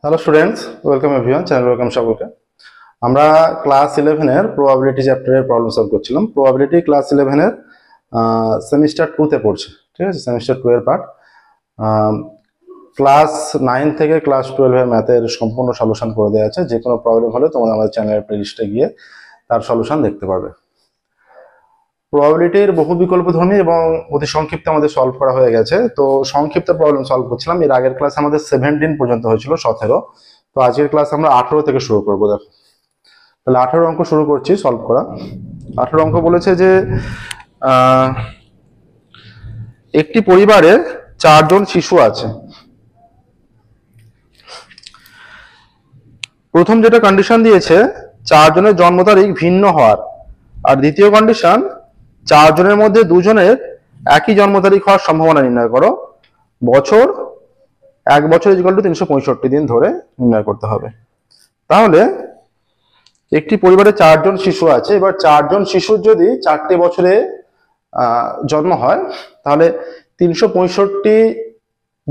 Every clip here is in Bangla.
Hello students, welcome everyone, channel welcome সকলকে। আমরা ক্লাস 11 এর প্রবাবিলিটি চ্যাপ্টারের প্রবলেম সলভ করছিলাম। প্রবাবিলিটি ক্লাস 11 এর সেমিস্টার 2 তে পড়ছে, ঠিক আছে, সেমিস্টার 2 এর পার্ট। ক্লাস 9 থেকে ক্লাস 12 এর ম্যাথের সম্পূর্ণ সলিউশন করে দেওয়া আছে। যে কোনো প্রবলেম হলে তোমরা আমাদের চ্যানেলের প্লেলিস্টে গিয়ে তার সলিউশন দেখতে পারবে। প্রবাবিলিটির বহু বিকল্পধর্মী এবং অতি সংক্ষিপ্ত আমাদের সলভ করা হয়ে গেছে। তো সংক্ষিপ্ত প্রবলেম সলভ করছিলাম। এর আগের ক্লাস আমাদের 17 পর্যন্ত হয়েছিল, 17। তো আজকের ক্লাস আমরা 18 থেকে শুরু করবো। দেখো, তাহলে 18 অঙ্ক শুরু করছি সলভ করা। 18 অঙ্ক বলেছে যে একটি পরিবারে 4 জন শিশু আছে। প্রথম যেটা কন্ডিশন দিয়েছে 4 জনের জন্ম তারিখ ভিন্ন হওয়ার, আর দ্বিতীয় কন্ডিশন 4 জনের মধ্যে 2 জনের একই জন্ম তারিখ হওয়ার সম্ভাবনা নির্ণয় করো। বছর 1 বছর = 365 দিন ধরে নির্ণয় করতে হবে। তাহলে একটি পরিবারে 4 জন শিশু আছে। এবার 4 জন শিশুর যদি 4টে বছরে জন্ম হয়, তাহলে 365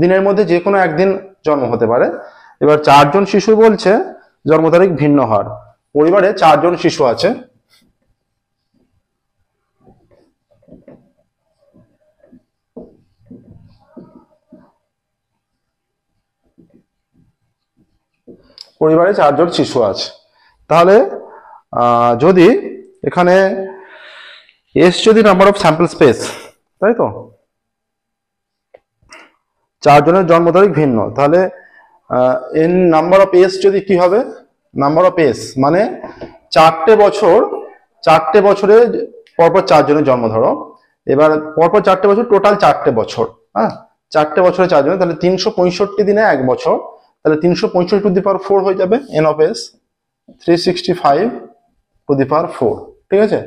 দিনের মধ্যে যে কোনো একদিন জন্ম হতে পারে। এবার 4 জন শিশু বলছে জন্ম তারিখ ভিন্ন হওয়ার। পরিবারে 4 জন শিশু আছে। পরিবারে 4 জন শিশু আছে, তাহলে যদি এখানে এস যদি নাম্বার অফ স্যাম্পল স্পেস, তাই তো 4 জনের জন্ম তারিখ ভিন্ন, তাহলে এন নাম্বার অফ এস যদি কি হবে, নাম্বার অফ এস মানে 4টে বছরে পরপর 4 জনের জন্ম ধরো। এবার পরপর 4টে বছর, টোটাল 4টে বছর, হ্যাঁ 4টে বছরে 4 জনের, তাহলে 365 দিনে 1 বছর, তাহলে 365 হয়ে যাবে এন অফ এস 365 ঠিক আছে,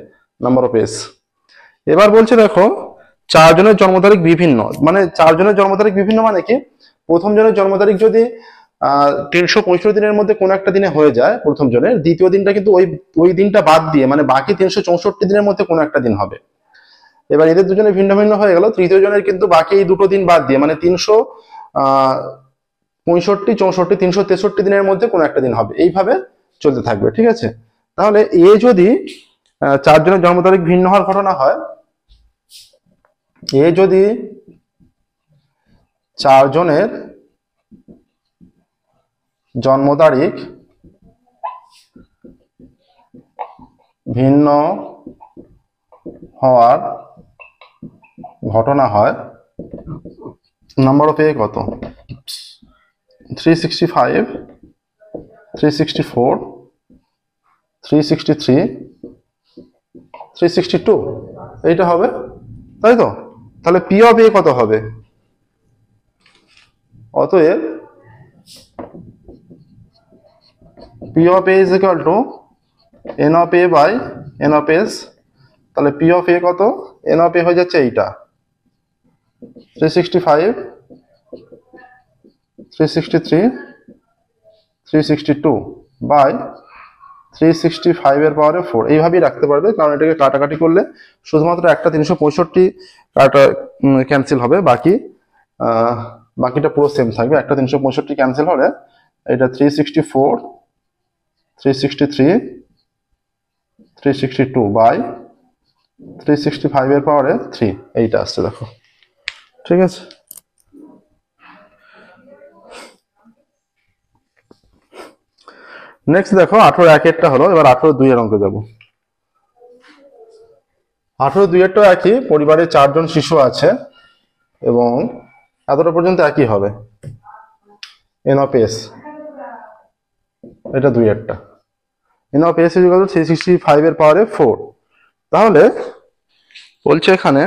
নাম্বার অফ এস। এবার বলছে দেখো 4 জনের জন্ম তারিখ বিভিন্ন, মানে 4 জনের জন্ম তারিখ বিভিন্ন মানে কি, প্রথম জনের জন্ম তারিখ যদি 365 দিনের মধ্যে কোনো একটা দিনে হয়ে যায় প্রথম জনের, দ্বিতীয় দিনটা কিন্তু ওই দিনটা বাদ দিয়ে, মানে বাকি 364 দিনের মধ্যে কোনো একটা দিন হবে। এবার এদের দুজনে ভিন্ন ভিন্ন হয়ে গেল, তৃতীয় জনের কিন্তু বাকি এই দুটো দিন বাদ দিয়ে, মানে 365, 64, 363 দিনের মধ্যে কোনো একটা দিন হবে। এইভাবে চলতে থাকবে, ঠিক আছে। তাহলে এ যদি 4 জনের জন্ম তারিখ ভিন্ন হওয়ার ঘটনা হয়, এ যদি 4 জনের জন্ম তারিখ ভিন্ন হওয়ার ঘটনা হয়, নাম্বার অফ এ কত, 365, 364, 363, 362 এইটা হবে, তাই তো। তাহলে পি অফ এ কত হবে, অতএব P of A is equal to N of A by N of S. তাহলে পি অফ এ কত, এন অফ এ হয়ে যাচ্ছে এইটা 365, 363, 362 বাই 365 এর পাওয়ারে 4। এইভাবেই রাখতে পারবে, কারণ এটাকে কাটাকাটি করলে শুধুমাত্র একটা 365 কাটা ক্যান্সেল হবে, বাকিটা পুরো সেম থাকবে। একটা 365 ক্যান্সেল হলে এটা 364, 363, 362 বাই 365 এর পাওয়ারে 3, এইটা আসছে দেখো, ঠিক আছে। নেক্সট দেখো 18-1 হলো। এবার 18-2 অঙ্কে যাবো। 18-2 একই, পরিবারে 4 জন শিশু আছে এবং এতটা পর্যন্ত একই হবে এন অফ এস, এটা 2 N of S equal to 365 এর পাওয়ারে 4। তাহলে বলছে এখানে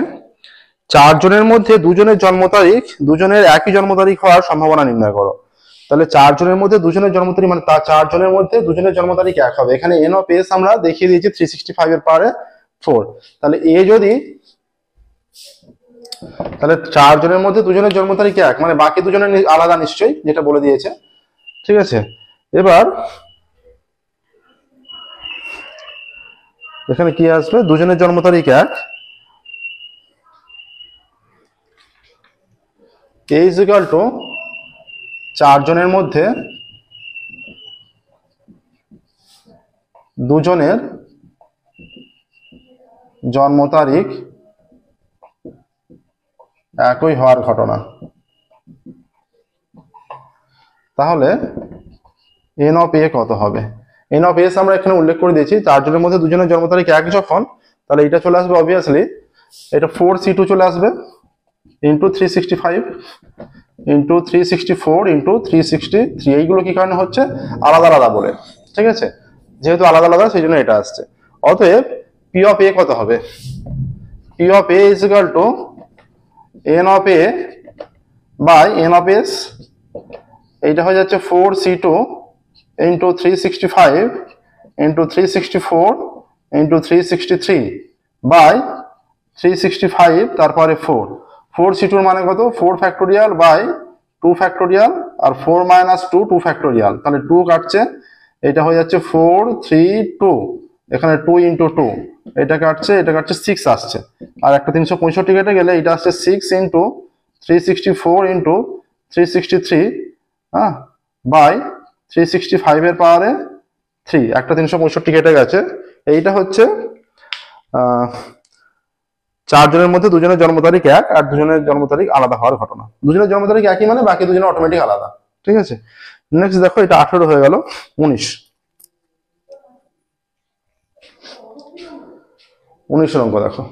4 জনের মধ্যে 2 জনের জন্ম তারিখ, 2 জনের একই জন্ম তারিখ হওয়ার সম্ভাবনা নির্ণয় করো। তাহলে 4 জনের মধ্যে 2 জনের জন্ম তারিখ, মানে 4 জনের মধ্যে 2 জনের জন্ম তারিখ এক হবে। এখানে এন অফ এস আমরা দেখিয়ে দিয়েছি 365 এর পাওয়ারে 4। তাহলে এ যদি, তাহলে 4 জনের মধ্যে 2 জনের জন্ম তারিখ এক, মানে বাকি 2 জনের আলাদা নিশ্চয়ই, যেটা বলে দিয়েছে, ঠিক আছে। এবার এখানে কি আসবে, 2 জনের জন্ম তারিখ এক, এ ইজ ইকুয়াল টু 4 জনের মধ্যে দুজনের জন্ম তারিখ একই হওয়ার ঘটনা। তাহলে এন অফ এ কত হবে? এন অফ এস আমরা এখানে উল্লেখ করে দিয়েছি, চারজনের মধ্যে দুজনের জন্ম তারিখ এক যখন, তাহলে এটা চলে আসবে অবভিয়াসলি, এটা 4c2 চলে আসবে ইন্টু 365 ইন্টু 364 ইন্টু 363। এইগুলো কি কারণে হচ্ছে? আলাদা আলাদা বলে, ঠিক আছে? যেহেতু আলাদা আলাদা সেই জন্য এটা আসছে। অতএব পি অফ এ কত হবে? P of A is equal to N of A by N of S. এইটা হয়ে যাচ্ছে 4c2 into 365 into 364 into 363 by 365 তারপরে 4c2 এর মানে কত? 4 ফ্যাক্টোরিয়াল বাই 2 ফ্যাক্টোরিয়াল, আর 4 মাইনাস 2 2 ফ্যাক্টোরিয়াল, তাহলে 2 কাটছে, এটা হয়ে যাচ্ছে 4 3 2, এখানে 2 ইন্টু 2, এটা কাটছে 6 আসছে, আর একটা 365 কেটে গেলে এটা আসছে 6 ইন্টু 364 ইন্টু 363 হ্যাঁ বাই 365 এর পাওয়ারে 3, একটা 365 কেটে গেছে। এইটা হচ্ছে চারজনের মধ্যে দুজনের জন্ম তারিখ এক আর দুজনের জন্ম তারিখ আলাদা হওয়ার ঘটনা। দুজনের জন্ম তারিখ একই মানে বাকি দুজনের অটোমেটিক আলাদা, ঠিক আছে? নেক্সট দেখো, এটা 18 হয়ে গেল। 19 অঙ্ক দেখো।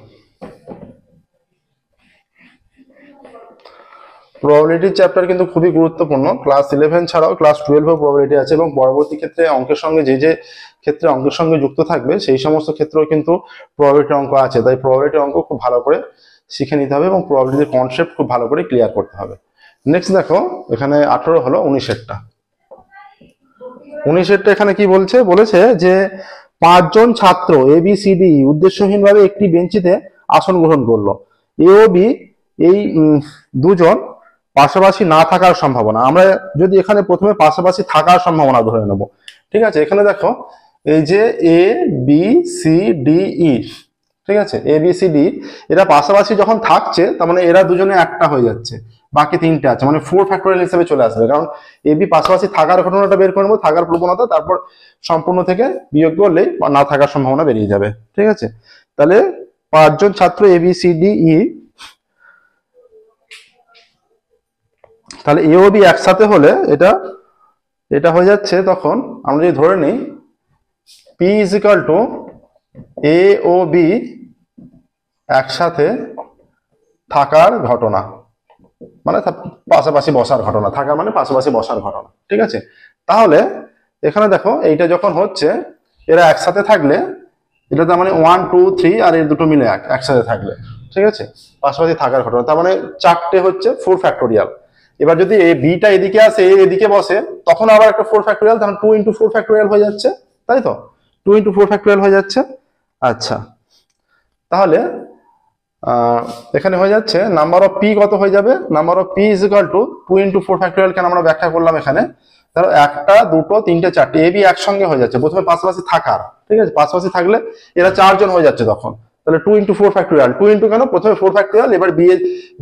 প্রবাবিলিটি চ্যাপ্টার কিন্তু খুবই গুরুত্বপূর্ণ। ক্লাস 11 ছাড়াও ক্লাস 12 প্রবাবিলিটি আছে, এবং পরবর্তী ক্ষেত্রে অঙ্কের সঙ্গে যে ক্ষেত্রে অঙ্কের সঙ্গে যুক্ত থাকবে সেই সমস্ত ক্ষেত্রেও কিন্তু প্রবাবিলিটি অঙ্ক আছে। তাই প্রবাবিলিটি অঙ্ক খুব ভালো করে শিখে নিতে হবে এবং প্রবাবিলিটির কনসেপ্ট খুব ভালো করে ক্লিয়ার করতে হবে। নেক্সট দেখো, এখানে 18 হলো 19এরটা। 19এরটা এখানে কি বলেছে যে 5 জন ছাত্র ABCD উদ্দেশ্যহীনভাবে একটি বেঞ্চিতে আসন গ্রহণ করলো। এ ও বি এই দুজন পাশাপাশি না থাকার সম্ভাবনা। আমরা যদি এখানে প্রথমে পাশাপাশি থাকার সম্ভাবনা ধরে নেব, ঠিক আছে? এখানে দেখো, এই যে A B C D E, ঠিক আছে, এ বি সি ডি, এরা পাশাপাশি যখন থাকছে তার মানে এরা দুজনে একটা হয়ে যাচ্ছে, বাকি তিনটে আছে, মানে 4 ফ্যাক্টোরিয়াল হিসেবে চলে আসবে। কারণ এ বি পাশাপাশি থাকার ঘটনাটা বের করে নেবো, থাকার প্রবণতা, তারপর সম্পূর্ণ থেকে বিয়োগ করলেই না থাকার সম্ভাবনা বেরিয়ে যাবে, ঠিক আছে? তাহলে 5 জন ছাত্র A B C D E, তাহলে এ ও বি একসাথে হলে এটা হয়ে যাচ্ছে, তখন আমরা যদি ধরে নিই P is equal to A ও বি একসাথে থাকার ঘটনা, মানে পাশাপাশি বসার ঘটনা। থাকার মানে পাশাপাশি বসার ঘটনা, ঠিক আছে? তাহলে এখানে দেখো, এইটা যখন হচ্ছে এরা একসাথে থাকলে, এটা তার মানে 1 2 3 আর এর দুটো মিলে একসাথে থাকলে, ঠিক আছে, পাশাপাশি থাকার ঘটনা, তার মানে 4টে হচ্ছে 4 ফ্যাক্টোরিয়াল। এবার যদি এই বিটা এদিকে আসে, এদিকে বসে, তখন আবার একটা 4 ফ্যাক্টোরিয়াল, তাহলে 2 ইন্টু 4 ফ্যাক্টোরিয়াল হয়ে যাচ্ছে, তাই তো? 2 ইন্টু 4 ফ্যাক্টোরিয়াল হয়ে যাচ্ছে। আচ্ছা, তাহলে এখানে হয়ে যাচ্ছে নাম্বার অফ পি কত হয়ে যাবে? Number of P is equal two 2 into 4 factorial কেন আমরা ব্যাখ্যা করলাম এখানে। ধরো 1টা 2টো 3টে 4টে এ বি একসঙ্গে হয়ে যাচ্ছে, প্রথমে পাশাপাশি থাকার, ঠিক আছে? পাশাপাশি থাকলে এরা 4 জন হয়ে যাচ্ছে তখন, তাহলে 2 ইন্টু 4 ফ্যাক্টোরিয়াল, 2 ইন্টু কেন, প্রথমে 4 ফ্যাক্টোরিয়াল, এবার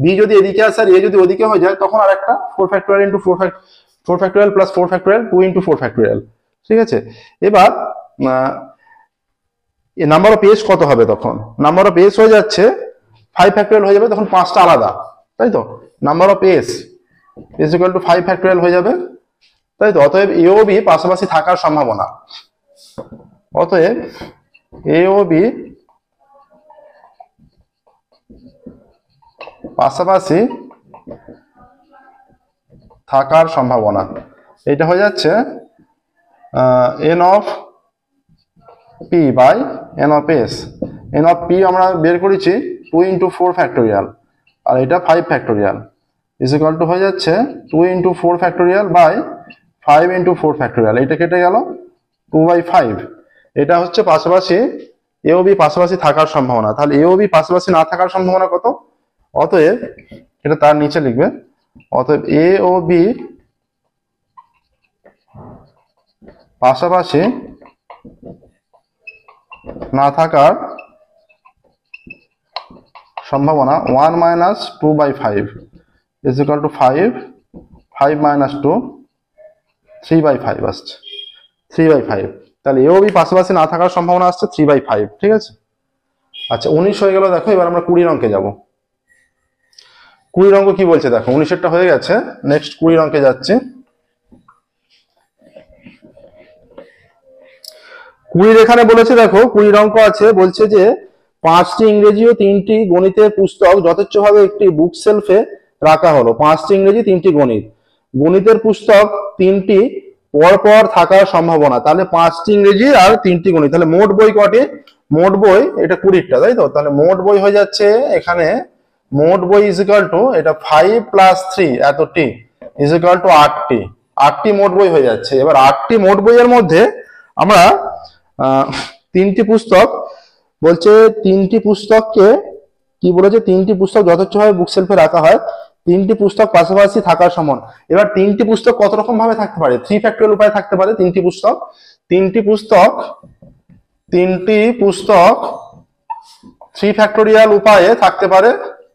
বি যদি এদিকে আসে আর এ যদি ওদিকে হয়ে যায়, তখন আর একটা 4 factorial into 4 factorial plus 4 factorial, 2 into 4 factorial, ঠিক আছে? এবার নাম্বার অফ এস কত হবে তখন? নাম্বার অফ এস হয়ে যাচ্ছে 5 ফ্যাক্টোরিয়াল হয়ে যাবে, তখন 5টা আলাদা, তাই তো? Number of S is equal two 5 factorial হয়ে যাবে, তাই তো? অতএব এ ও বি পাশাপাশি থাকার সম্ভাবনা, অতএব এ ও বি পাশাপাশি থাকার সম্ভাবনা, এটা হয়ে যাচ্ছে N of P by N of S. N of P আমরা বের করেছি 2 ইন্টু 4 ফ্যাক্টোরিয়াল, আর এটা 5 ফ্যাক্টোরিয়াল, ইজ ইকুয়াল টু হয়ে যাচ্ছে 2 into 4 factorial by 5 into 4 factorial, এটা কেটে গেল 2/5। এটা হচ্ছে পাশাপাশি এ ও বি পাশাপাশি থাকার সম্ভাবনা। তাহলে এ ও বি পাশাপাশি না থাকার সম্ভাবনা কত? অতএব এটা তার নিচে লিখবে, অতএব এ ও বি পাশাপাশি না থাকার সম্ভাবনা 1 minus 2/5 is equal two 5 minus 2 3/5 আসছে, 3/5। তাহলে এ ও বি পাশাপাশি না থাকার সম্ভাবনা আসছে 3/5, ঠিক আছে। আচ্ছা 19 হয়ে গেল। দেখো এবার আমরা 20 অঙ্কে যাব। 20 অঙ্ক কি বলছে দেখো, 19এরটা হয়ে গেছে, নেক্সট 20 অঙ্কে যাচ্ছি। 20 এখানে বলেছে দেখো, 20 অঙ্ক আছে, বলছে যে 5টি ইংরেজি ও 3টি গণিতের পুস্তক যথেচ্ছভাবে একটি বুক সেলফে রাখা হলো। 5টি ইংরেজি, 3টি গণিত, গণিতের পুস্তক 3টি পরপর থাকার সম্ভাবনা। তাহলে 5টি ইংরেজি আর 3টি গণিত, তাহলে মোট বই কটি? মোট বই এটা 20টা, তাই তো। তাহলে মোট বই হয়ে যাচ্ছে এখানে, মোট বই ইজ ইকুয়াল টু এটা 5 + 3 এতটি ইজ ইকুয়াল টু 8টি। 8টি মোট বই হয়ে যাচ্ছে। এবার 8টি মোট বইয়ের মধ্যে আমরা 3টি পুস্তক বলছে, 3টি পুস্তককে কি বলেছে, 3টি পুস্তক যথেচ্ছভাবে বুক সেলফে রাখা হয়, 3টি পুস্তক পাশাপাশি থাকার সমান। এবার 3টি পুস্তক কত রকম ভাবে থাকতে পারে? 3 ফ্যাক্টরিয়াল উপায়ে থাকতে পারে 3টি পুস্তক। 3টি পুস্তক 3 ফ্যাক্টরিয়াল উপায়ে থাকতে পারে।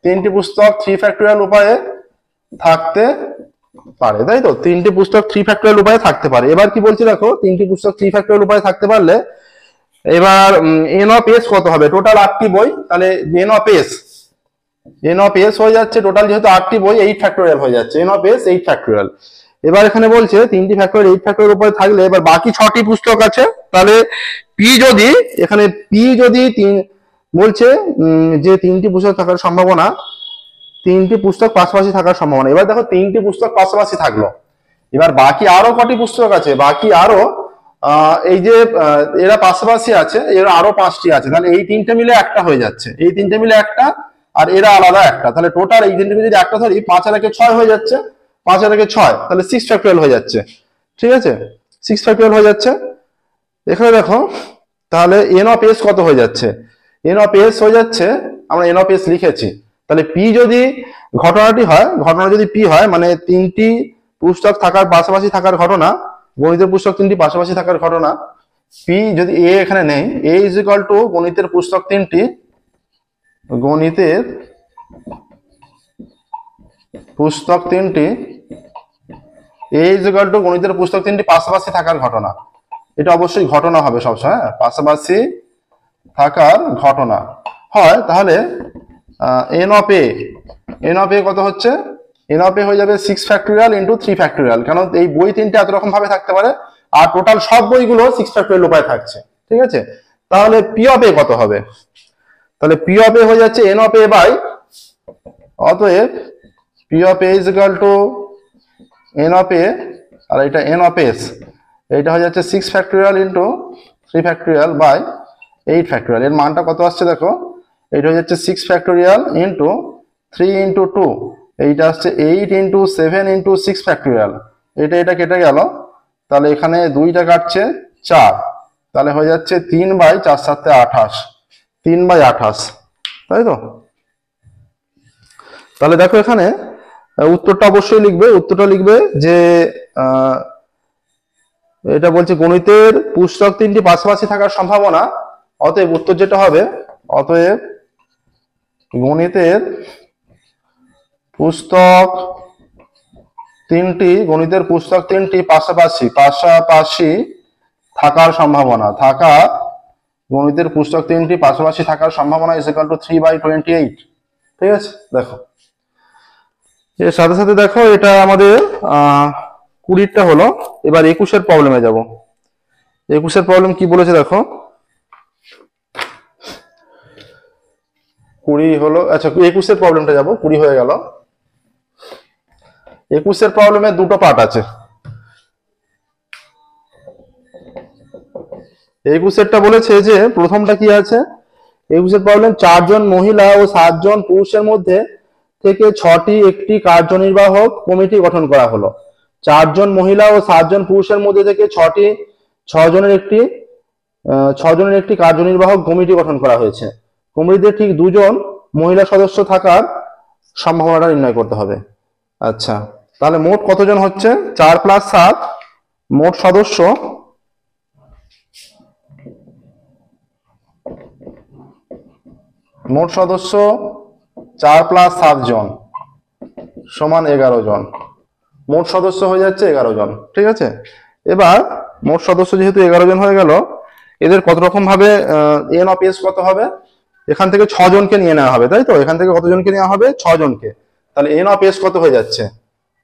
3টি পুস্তক 3 ফ্যাক্টরিয়াল উপায়ে থাকতে পারে, তাই তো। 3টি পুস্তক 3 ফ্যাক্টরিয়াল উপায়ে থাকতে পারে। এবার কি বলছি দেখো, 3টি পুস্তক 3 ফ্যাক্টরিয়াল উপায়ে থাকতে পারলে এবার এন অফ এস কত হবে? টোটাল 8টি বই, তাহলে এন অফ এস হয়ে যাচ্ছে টোটাল, যেহেতু 8টি বই 8 ফ্যাক্টরিয়াল হয়ে যাচ্ছে, এন অফ এস 8 ফ্যাক্টরিয়াল। এবার এখানে বলছে 3টি ফ্যাক্টরিয়াল 8 ফ্যাক্টরিয়াল উপরে থাকলে এবার বাকি 6টি পুস্তক আছে, তাহলে পি যদি এখানে পি যদি বলছে যে 3টি পুস্তক থাকার সম্ভাবনা, 3টি পুস্তক পাশাপাশি থাকার সম্ভাবনা। এবার দেখো 3টি পুস্তক পাশাপাশি থাকলো, এবার বাকি আরো কটি পুস্তক আছে? বাকি আরো এই যে এরা পাশাপাশি আছে, এরা আরো 5টি আছে, তাহলে এই 3টে মিলে একটা হয়ে যাচ্ছে, এই 3টে মিলে একটা, আর এরা আলাদা একটা, তাহলে টোটাল এই 3টে মিলে যদি একটা ধরি 5 আর 6 হয়ে যাচ্ছে, 5 আর 6, তাহলে 6 ফ্যাক্টরিয়াল হয়ে যাচ্ছে, ঠিক আছে, 6 ফ্যাক্টরিয়াল হয়ে যাচ্ছে। এখানে দেখো তাহলে এন অফ এস কত হয়ে যাচ্ছে? এন অফ এস হয়ে যাচ্ছে, আমরা এন অফ এস লিখেছি, তাহলে পি যদি ঘটনাটি হয়, ঘটনা যদি পি হয় মানে 3টি পুস্তক থাকার পাশাপাশি থাকার ঘটনা, গণিতের পুস্তক 3টি পাশাপাশি থাকার ঘটনা, পি যদি এ এখানে নেই, এ ইজ ইকুয়াল টু গণিতের পুস্তক 3টি, গণিতের পুস্তক 3টি, এ ইজ ইকুয়াল টু গণিতের পুস্তক 3টি পাশাপাশি থাকার ঘটনা। এটা অবশ্যই ঘটনা হবে সবসময়, পাশাপাশি থাকার ঘটনা হয়, তাহলে এন অফ এ কত হচ্ছে? এন অফ এ হয়ে যাবে 6 ফ্যাক্টরিয়াল ইন্টু 3 ফ্যাক্টরিয়াল, কারণ এই বই 3টে এত রকম ভাবে থাকতে পারে, আর টোটাল সব বইগুলো 6 ফ্যাক্টরিয়াল উপায়ে থাকছে, ঠিক আছে। তাহলে পি অফ এ কত হবে? তাহলে পি অফ এ হয়ে যাচ্ছে এন অফ এ বাই, অতএব P of A is equal to N of A, আর এটা এন অফ এস, এইটা হয়ে যাচ্ছে 6 factorial into 3 factorial by 8 factorial. এর মানটা কত আসছে দেখো, এইটা হয়ে যাচ্ছে 6 ফ্যাক্টরিয়াল ইন্টু 3 ইন্টু 2, এইটা আসছে 8 ইন্টু 7 ইন্টু 6 ফ্যাক্টরিয়াল, এটা কেটে গেল, তাহলে এখানে 2টা কাটছে 4, তাহলে হয়ে যাচ্ছে 3/4 7 28, 3/28, তাই তো। তাহলে দেখো এখানে উত্তরটা অবশ্যই লিখবে, উত্তরটা লিখবে যে এটা বলছে গণিতের পুস্তক 3টি পাশাপাশি থাকার সম্ভাবনা, অতএব উত্তর যেটা হবে, অতএব গণিতের পুস্তক 3টি পাশাপাশি থাকার সম্ভাবনা, গণিতের পুস্তক 3টি পাশাপাশি থাকার সম্ভাবনা ইজ ইকুয়াল টু 3/28, ঠিক আছে। দেখো এর সাথে সাথে দেখো এটা আমাদের 20টা হলো। এবার 21-এর প্রবলেমে যাব। 21-এর প্রবলেম কি বলেছে দেখো, 20 হলো, আচ্ছা 21-এর প্রবলেমটা যাব, 20 হয়ে গেল। 21-এর প্রবলেমে দুটো পার্ট আছে। 21-এরটা বলেছে যে প্রথমটা কি আছে, 21-এর প্রবলেম 4 জন মহিলা ও 7 জন পুরুষের মধ্যে থেকে 6টি একটি কার্যনির্বাহক কমিটি গঠন করা হলো। 4 জন মহিলা ও 7 জন পুরুষের মধ্যে থেকে 6 জনের একটি কার্যনির্বাহক কমিটি গঠন করা হয়েছে। কমিটিতে ঠিক 2 জন মহিলা সদস্য থাকার সম্ভাবনাটা নির্ণয় করতে হবে। আচ্ছা তাহলে মোট কতজন হচ্ছে? 4 + 7, মোট সদস্য 4 + 7 জন সমান 11 জন, মোট সদস্য হয়ে যাচ্ছে 11 জন, ঠিক আছে। এবার মোট সদস্য যেহেতু 11 জন হয়ে গেল, এদের কত রকম ভাবে এন অফ এস কত হবে, এখান থেকে 6 জনকে নিয়ে নেওয়া হবে, তাই তো? এখান থেকে কতজনকে নেওয়া হবে? 6 জনকে। তাহলে এন অফ এস কত হয়ে যাচ্ছে?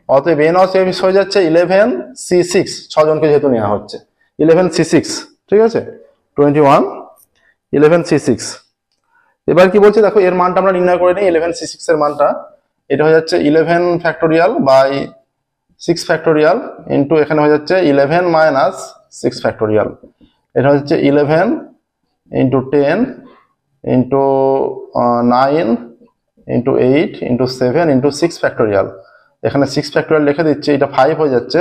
অতএব এন অফ এস হয়ে যাচ্ছে 11c6, 6 জনকে যেহেতু নেওয়া হচ্ছে 11c6, ঠিক আছে? 21 11c6। এবার কি বলছে দেখো, এর মানটা আমরা নির্ণয় করে নিই। 11c6 এর মানটা এটা হয়ে যাচ্ছে 11 ফ্যাক্টোরিয়াল বাই 6 ফ্যাক্টোরিয়াল ইন্টু এখানে হয়ে যাচ্ছে 11 মাইনাস 6 ফ্যাক্টোরিয়াল। এটা হচ্ছে 11 into 10 into 9 into 8 into 7 into 6 factorial. এখানে 6 ফ্যাক্টোরিয়াল লিখে দিচ্ছি, এটা 5 হয়ে যাচ্ছে।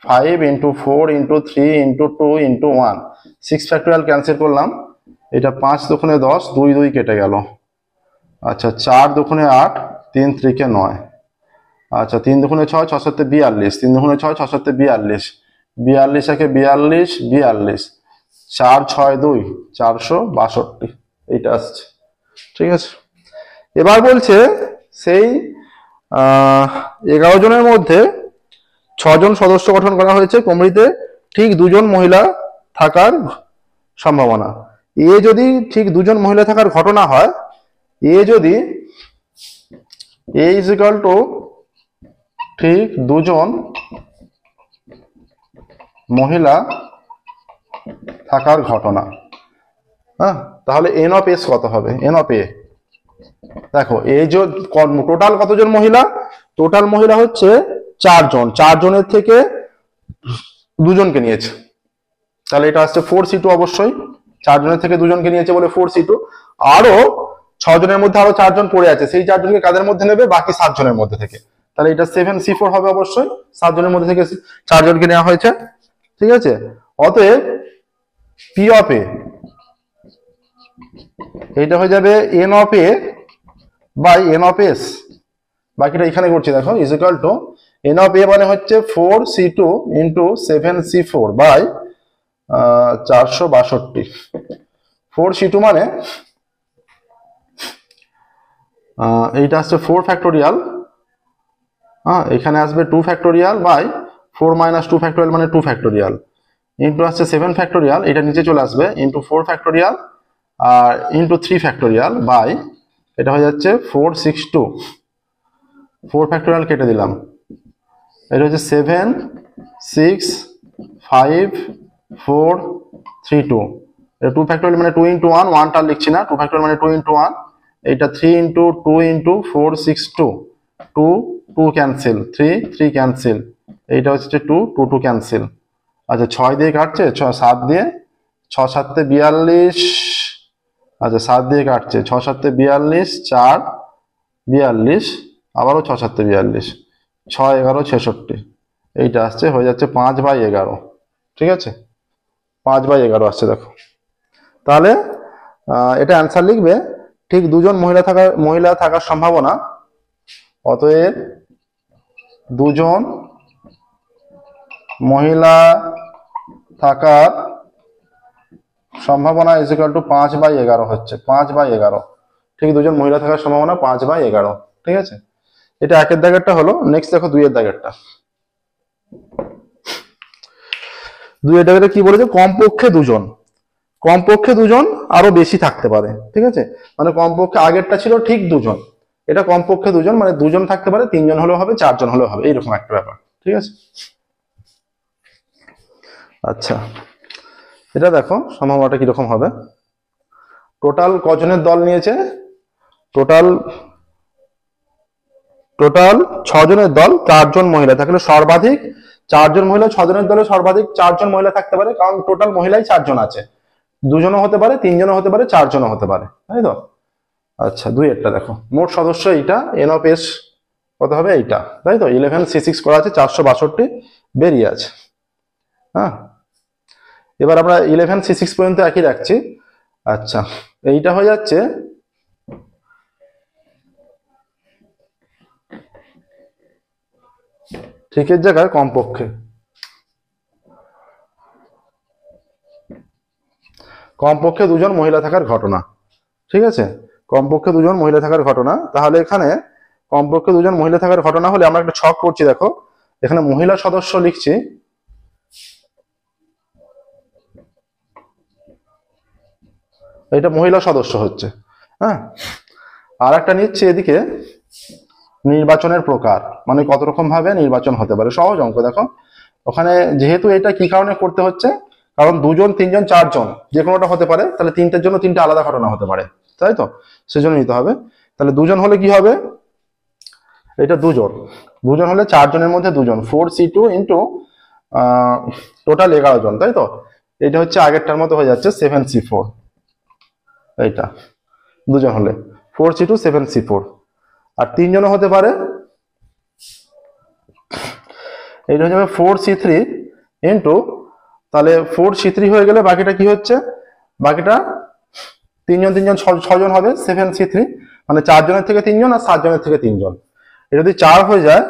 5 into 4 into 3 into 2 into 1। 6 factorial cancel করলাম, এটা 5 দুগুণে 10, 2 2 কেটে গেল। আচ্ছা 4 দুগুণে 8, 3 3 9। আচ্ছা 3 দুগুণে 6, 6 7 42, 3 দুগুণে 6, 6 7 42, 42 একে 42, 42, 4 6 2 462, এইটা আসছে, ঠিক আছে? এবার বলছে সেই 11 জনের মধ্যে 6 জন সদস্য গঠন করা হয়েছে, কমিটিতে ঠিক 2 জন মহিলা থাকার সম্ভাবনা। এ যদি ঠিক 2 জন মহিলা থাকার ঘটনা হয়, এ যদি এ ইজ ইকুয়াল টু ঠিক 2 জন মহিলা থাকার ঘটনা, হ্যাঁ, তাহলে এন অফ এস কত হবে? এন অফ এ দেখো, এই যে টোটাল কতজন মহিলা? টোটাল মহিলা হচ্ছে 4 জন। 4 জনের থেকে 2 জনকে নিয়েছে, তাহলে এটা আসছে 4c2 অবশ্যই। 4 জনের থেকে 2 জনকে নিয়েছে বলে 4c2। আরো 6 জনের মধ্যে আরো 4 জন পড়ে আছে, সেই 4 জনকে কাদের মধ্যে নেবে? বাকি 7 জনের মধ্যে থেকে। তাহলে এটা 7c4 হবে অবশ্যই, 7 জনের মধ্যে থেকে 4 জনকে নেওয়া হয়েছে, ঠিক আছে? অতএব পি অফ এ এইটা হয়ে যাবে n of A by N of S. বাকিটা এখানে করছি দেখো, is equal to N of A মানে হচ্ছে 4c2 into 7c4 by 462। 4c2 মানে এইটা আসছে 4 ফ্যাক্টোরিয়াল, হ্যাঁ, এখানে আসবে 2 ফ্যাক্টোরিয়াল বাই 4 মাইনাস 2 ফ্যাক্টোরিয়াল মানে 2 ফ্যাক্টোরিয়াল ইন্টু আসছে 7 ফ্যাক্টোরিয়াল, এটা নিচে চলে আসবে, ইন্টু 4 ফ্যাক্টোরিয়াল আর ইন্টু 3 ফ্যাক্টোরিয়াল বাই এটা হয়ে যাচ্ছে 462। 4 ফ্যাক্টোরিয়াল কেটে দিলাম, এটা হচ্ছে 7 6 5 4 3 2। এটা 2 ফ্যাক্টোরিয়াল মানে 2 ইন্টু 1, 1টা লিখছি না, 2 ফ্যাক্টোরিয়াল মানে 2 ইন্টু 1। এটা 3 ইন্টু 2 ইন্টু 4 6 2, 2 2 ক্যান্সেল, 3 3 ক্যান্সেল, এইটা হচ্ছে 2 2 2 ক্যান্সেল। আচ্ছা 6 দিয়ে কাটছে, 7 দিয়ে, 6 7 42, আচ্ছা 7 দিয়ে কাটছে, 6 7 42, 4 42, আবারও 6 7 42, 6 11 66, এইটা আসছে, হয়ে যাচ্ছে 5/11, ঠিক আছে? 5/11 আসছে দেখো। তাহলে এটা অ্যান্সার লিখবে ঠিক 2 জন মহিলা থাকার সম্ভাবনা, অতএব 2 জন মহিলা থাকার সম্ভাবনা ইজ ইকুয়াল টু 5/11 হচ্ছে, 5/11। ঠিক 2 জন মহিলা থাকার সম্ভাবনা 5/11, ঠিক আছে? এটা 1 এর দাগেরটা হলো। নেক্সট দেখো 2 এর দাগেরটা। 2 এর দাগেরটা কি বলেছে? কমপক্ষে 2 জন, কমপক্ষে 2 জন, আরো বেশি থাকতে পারে, ঠিক আছে? মানে কমপক্ষে আগেরটা ছিল ঠিক 2 জন, এটা কমপক্ষে 2 জন, মানে 2 জন থাকতে পারে, 3 জন হলেও হবে, 4 জন হলেও হবে, এইরকম একটা ব্যাপার, ঠিক আছে? আচ্ছা এটা দেখো সম্ভাবনাটা কিরকম হবে। টোটাল কজনের দল নিয়েছে? টোটাল 6 জনের দল, 4 জন মহিলা থাকলে সর্বাধিক 4 জন মহিলা, 6 জনের দলে সর্বাধিক 4 জন মহিলা থাকতে পারে, কারণ টোটাল মহিলাই 4 জন আছে। 2 জনও হতে পারে, 3 জনও হতে পারে, 4 জনও হতে পারে, তাই তো? আচ্ছা 2 এরটা দেখো, মোট সদস্য এইটা, এন অফ এস কত হবে? এইটা, তাই তো? 11c6 করা আছে, 462 বেরিয়ে আছে, হ্যাঁ। এবার আমরা 11c6 পর্যন্ত একই রাখছি। আচ্ছা এইটা হয়ে যাচ্ছে ঠিকের জায়গায় কমপক্ষে, কমপক্ষে 2 জন মহিলা থাকার ঘটনা, ঠিক আছে? কমপক্ষে 2 জন মহিলা থাকার ঘটনা। তাহলে এখানে কমপক্ষে 2 জন মহিলা থাকার ঘটনা হলে আমরা একটা ছক করছি দেখো, এখানে মহিলা সদস্য লিখছি, এটা মহিলা সদস্য হচ্ছে। হ্যাঁ, আর একটা নিচ্ছে এদিকে নির্বাচনের প্রকার, মানে কত রকম ভাবে নির্বাচন হতে পারে। সহজ অঙ্ক দেখো, ওখানে যেহেতু এটা কি কারণে করতে হচ্ছে, কারণ দুজন, তিনজন, চারজন যে কোনোটা হতে পারে, তাহলে তিনটের জন্য তিনটে আলাদা ঘটনা হতে পারে, তাই তো, সেজন্য নিতে হবে। তাহলে দুজন হলে কি হবে, এটা দুজন, দুজন হলে চারজনের মধ্যে দুজন, 4C2 ইন্টু টোটাল 11 জন, তাই তো। এটা হচ্ছে আগেরটার মতো হয়ে যাচ্ছে 7C4, এইটা দুজন হলে 4C2 7C4। আর তিনজনও হতে পারে, এইটা হয়ে যাবে 4C3 ইন্টু, তাহলে 4C3 হয়ে গেলে বাকিটা কি হচ্ছে, বাকিটা তিনজন তিনজন ছজন হবে 7C3, মানে চারজনের থেকে তিনজন আর 7জনের থেকে তিনজন। এটা যদি 4 হয়ে যায়,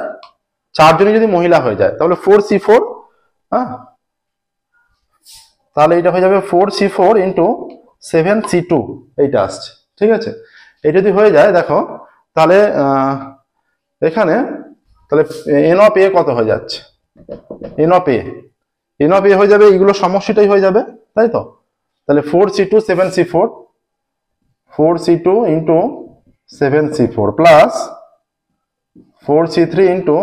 চারজনই যদি মহিলা হয়ে যায়, তাহলে 4C4, হ্যাঁ, তাহলে এটা হয়ে যাবে 4C4 ইন্টু 7C2, এইটা আসছে, ঠিক আছে। এটা যদি হয়ে যায় দেখো, তাহলে এখানে তাহলে এন অফ এ কত হয়ে যাচ্ছে, N of A, n of A হয়ে যাবে, এগুলো সমষ্টিটাই হয়ে যাবে, তাই তো। তাহলে 4C2 7C4, 4C2 into 7C4 plus 4C3 into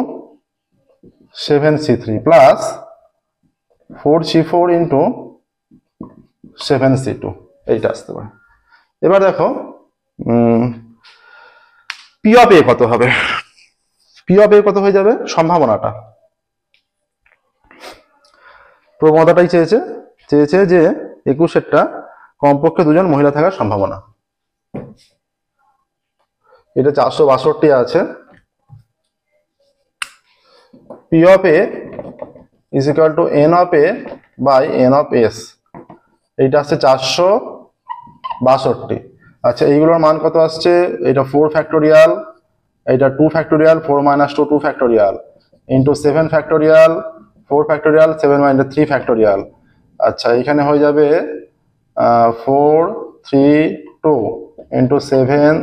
7C3 plus 4C4 into 7C2, এইটা আসতে পারে। এবার দেখো পি অফ এ কত হবে, পি অফ এ কত হয়ে যাবে, সম্ভাবনাটা, প্রবণতাটাই চেয়েছে, চেয়েছে যে 21-এরটা কমপক্ষে দুজন মহিলা থাকার সম্ভাবনা। এটা 462 আছে। P of A is equal to N of A by N of S, এইটা আসছে 462। আচ্ছা, এইগুলোর মান কত আসছে, এটা 4 ফ্যাক্টোরিয়াল, এটা 2 factorial, 4 - 2 2 factorial into 7 factorial, 4 factorial, 7 - 3 factorial. আচ্ছা, এখানে হয়ে যাবে 4 3 2 into 7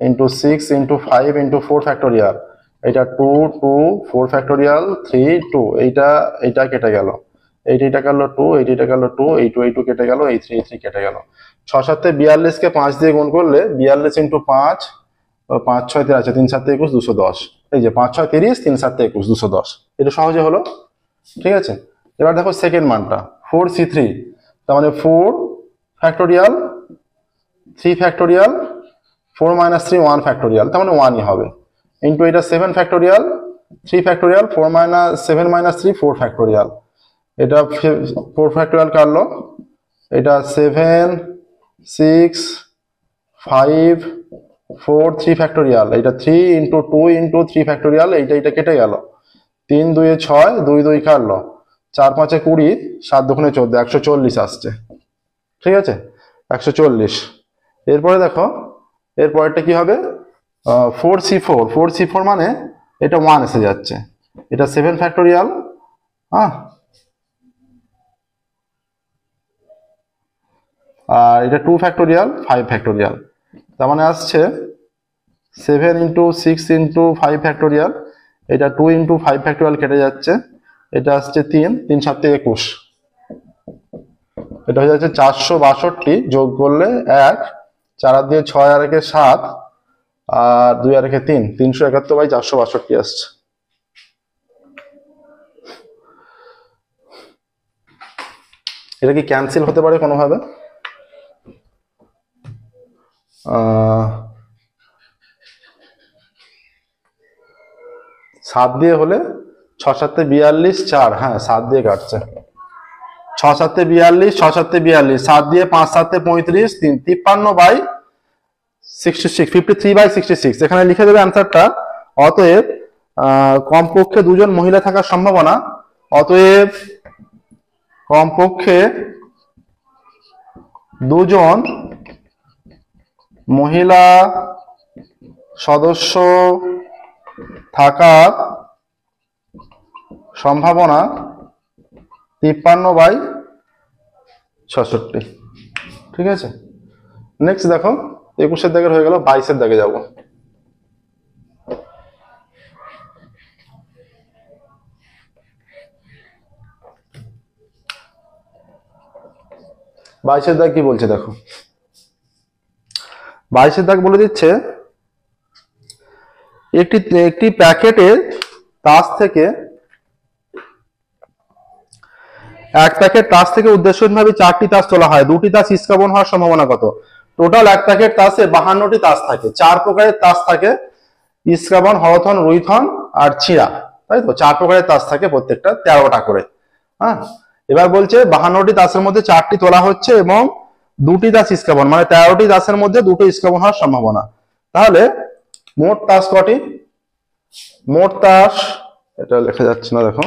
into 6 into 5 into 4 factorial, এটা 2 2 4 ফ্যাক্টোরিয়াল 3 2, এইটা কেটে গেল, এইটা গেল 2, এইটা গেল 2, এই 2 কেটে গেল, এই 3 কেটে গেল। 6 7 42 কে 5 দিয়ে গুণ করলে 42 ইন্টু 5, 5 6 আছে, 3 7 21 210, এই যে 5 6 30, 3 7 21 210, এটা সহজে হলো, ঠিক আছে। এবার দেখো সেকেন্ড মানটা 4C3, তার মানে 4 ফ্যাক্টোরিয়াল 3 ফ্যাক্টোরিয়াল 4 - 3 1 ফ্যাক্টোরিয়াল, তার মানে 1ই হবে, ইন্টু এটা 7 ফ্যাক্টোরিয়াল 3 ফ্যাক্টোরিয়াল 4 - 7 - 3 4 ফ্যাক্টোরিয়াল, এটা 4 ফ্যাক্টোরিয়াল কাটলো, এটা 7 6 5 4 3 ফ্যাক্টোরিয়াল, এটা 3 ইন্টু 2 ইন্টু 3 ফ্যাক্টোরিয়াল, এইটা কেটে গেল, 3 2 6 2 2 কাটলো, 4 5 20, 7 2 14, 140 আসছে, ঠিক আছে, 140। এরপরে দেখো এরপরেরটা কি হবে, 4C4 মানে এটা 1 এসে যাচ্ছে, এটা 7 ফ্যাক্টোরিয়াল, হ্যাঁ, আর এটা 2 ফ্যাক্টোরিয়াল 5 ফ্যাক্টোরিয়াল, তার মানে আসছে 7 ইন্টু 6 ইন্টু 5 ফ্যাক্টোরিয়াল, এটা 2 ইন্টু 5 ফ্যাক্টোরিয়াল কেটে যাচ্ছে, এটা আসছে 3 3 7 21, এটা হয়ে যাচ্ছে 462, যোগ করলে 1 4 দিয়ে 6 আর 1 7 আর 2 আর 1 3, 371/462 আসছে। এটা কি ক্যান্সেল হতে পারে কোনোভাবে, 7 দিয়ে হলে 6 7 42 4, হ্যাঁ 7 দিয়ে কাটছে, 6 7 42 6 7 42, 7 দিয়ে 5 7 35, 3 53/66, 53/66, এখানে লিখে দেবে অ্যান্সারটা। অতএব কমপক্ষে দুজন মহিলা থাকার সম্ভাবনা, অতএব কমপক্ষে দুজন মহিলা সদস্য থাকার সম্ভাবনা 53/66, ঠিক আছে। নেক্সট দেখো 21-এর দাগের হয়ে গেল, 22-এর দাগে যাব। 22-এর দাগ কি বলছে দেখো, 22 দাগ বলে দিচ্ছে একটি একটি প্যাকেটের তাস থেকে এক প্যাকেট তাস থেকে উদ্দেশ্যহীনভাবে 4টি তাস তোলা হয়, 2টি তাস ইস্কাবন হওয়ার সম্ভাবনা কত? টোটাল এক প্যাকেট তাসে 52টি তাস থাকে, 4 প্রকারের তাস থাকে, ইস্কাবন, হরথন, রুইথন আর ছিঁড়া, তাই তো? 4 প্রকারের তাস থাকে, প্রত্যেকটা 13টা করে। হ্যাঁ, এবার বলছে 52টি তাসের মধ্যে 4টি তোলা হচ্ছে এবং 2টি তাস ইস্কাবন, মানে 13টি তাসের মধ্যে 2টো ইস্কাবন হওয়ার সম্ভাবনা। তাহলে মোট তাস কটি? মোট তাস, এটা লেখা যাচ্ছে না, দেখো,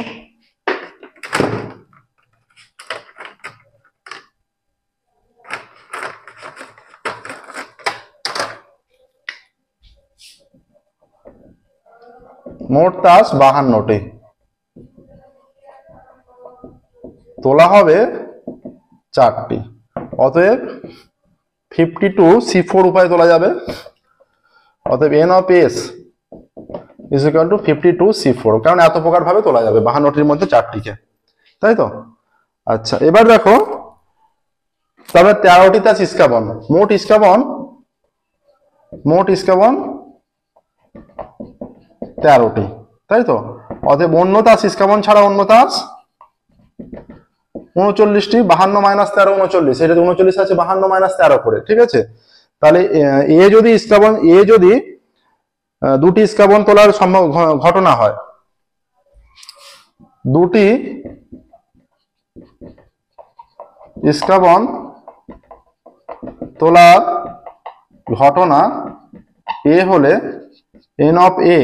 মোট তাস 52টি, তোলা হবে 4টি, অতএব 52C4 উপায়ে তোলা যাবে। অতএব n of s is equal to 52C4, কারণ এত প্রকার ভাবে তোলা যাবে 52টির মধ্যে 4টিকে, তাই তো? আচ্ছা, এবার দেখো, তবে 13টি তাস ইস্কাবন, মোট ইস্কাবন 13টি, তাই তো? অতএব অন্য তাস ইস্কাবন ছাড়া অন্য তাস 39টি, 52 - 13 39, এটা 39 আছে 52 - 13 করে, ঠিক আছে? তাহলে এ যদি ইস্কাবন, যদি 2টি ইস্কাবন তোলার ঘটনা হয়, 2টি ইস্কাবন তোলার ঘটনা এ হলে n of a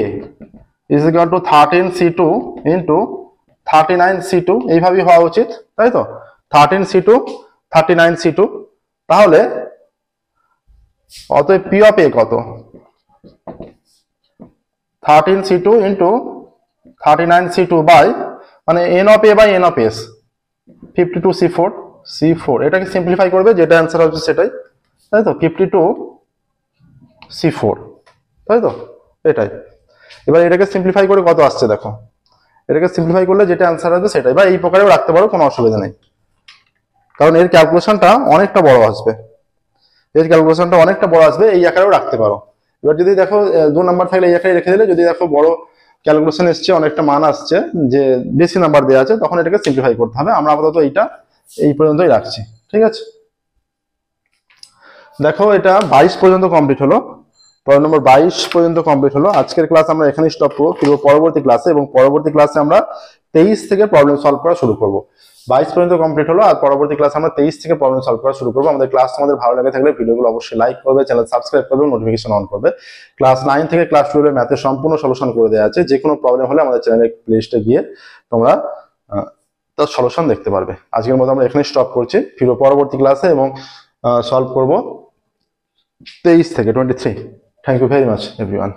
is equal to 13C2 into 39C2, এইভাবেই হওয়া উচিত, তাই তো? 13C2 39C2, তাহলে অতএব p of a কত? 13C2 into 39C2 বাই, মানে n of a by n of s, 52C4, এটাকে সিম্পলিফাই করবে, যেটা অ্যান্সার হবে সেটাই, তাই তো? 52C4, তাই তো? এটাই। এবার এটাকে সিম্পলিফাই করে কত আসছে দেখো, এটাকে সিম্পলিফাই করলে যেটা অ্যান্সার আসবে সেটাই, বা এই প্রকারেও রাখতে পারো, কোনো অসুবিধা নেই, কারণ এর ক্যালকুলেশনটা অনেকটা বড় আসবে, এই আকারেও রাখতে পারো। এবার যদি দেখো 2 নাম্বার থাকলে এই আকারে রেখে দিলে, যদি দেখো বড় ক্যালকুলেশন এসছে, অনেকটা মান আসছে, যে বেশি নাম্বার দেওয়া আছে, তখন এটাকে সিম্পলিফাই করতে হবে। আমরা আপাতত এই পর্যন্তই রাখছি, ঠিক আছে? দেখো, এটা 22 পর্যন্ত কমপ্লিট হলো, পয়েন্ট নম্বর 22 পর্যন্ত কমপ্লিট হলো। আজকের ক্লাস আমরা এখানেই স্টপ করবো, ফিরবো পরবর্তী ক্লাসে, এবং পরবর্তী ক্লাসে আমরা 23 থেকে প্রবলেম সলভ করা শুরু করবো। 22 পর্যন্ত কমপ্লিট হলো, আর পরবর্তী ক্লাসে আমরা 23 থেকে প্রবলেম সলভ করা শুরু করবো। আমাদের ক্লাস তোমাদের ভালো লাগে থাকলে ভিডিওগুলো অবশ্যই লাইক করবে, চ্যানেল সাবস্ক্রাইব করবে, নোটিফিকেশন অন করবে। ক্লাস 9 থেকে ক্লাস 12 এর ম্যাথের সম্পূর্ণ সলিউশন করে দেওয়া আছে, যে কোনো প্রবলেম হলে আমাদের চ্যানেলের প্লেলিস্টে গিয়ে তোমরা তার সলিউশন দেখতে পারবে। আজকের মতো আমরা এখানেই স্টপ করছি, ফিরবো পরবর্তী ক্লাসে এবং সলভ করবো 23 থেকে 23। Thank you very much, everyone.